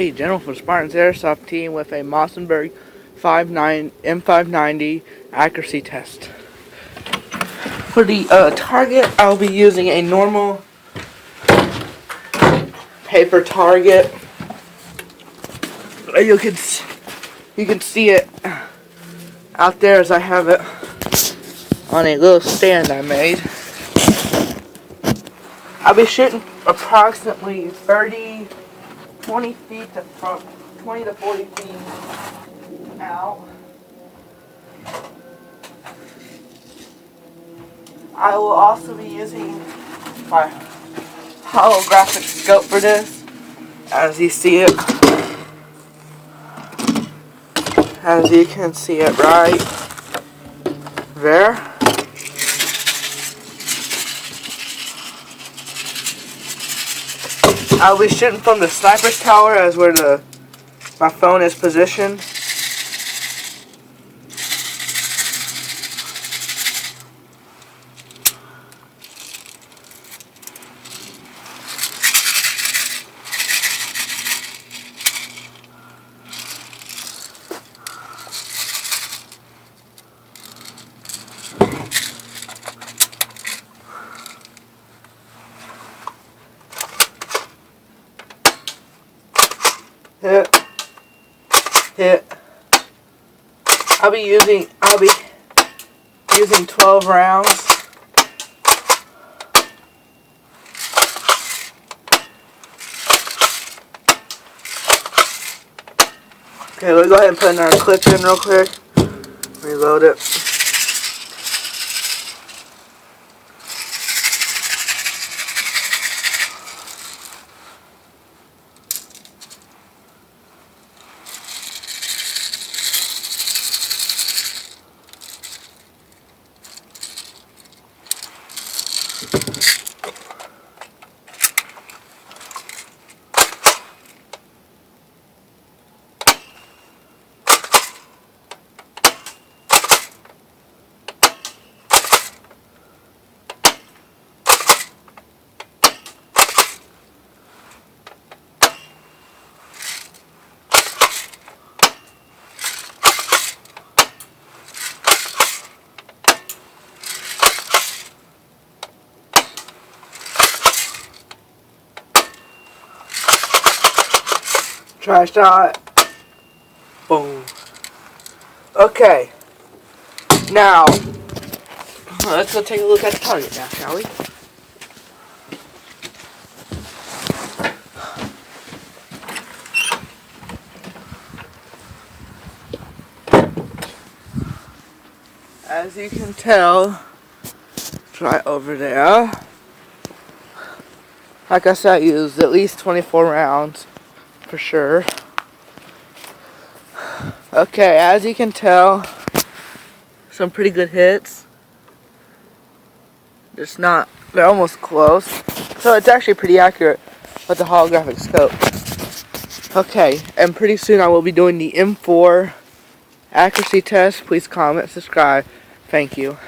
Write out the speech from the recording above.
Hey, General from Spartan's Airsoft team with a Mossenberg m590 accuracy test. For the target, I'll be using a normal paper target. You can see it out there as I have it on a little stand I made. I'll be shooting approximately 20 feet to 20 to 40 feet out. I will also be using my holographic scope for this, as you see it. As you can see it right there. I'll be shooting from the sniper's tower as where my phone is positioned. Hit. I'll be using 12 rounds. Okay, let's go ahead and put our clip in real quick. Reload it. Try shot. Boom. Okay. Now, let's go take a look at the target now, shall we? As you can tell, it's right over there. Like I said, I used at least 24 rounds. For sure. Okay, as you can tell, some pretty good hits. They're almost close. So it's actually pretty accurate with the holographic scope. Okay, and pretty soon I will be doing the M4 accuracy test. Please comment, subscribe. Thank you.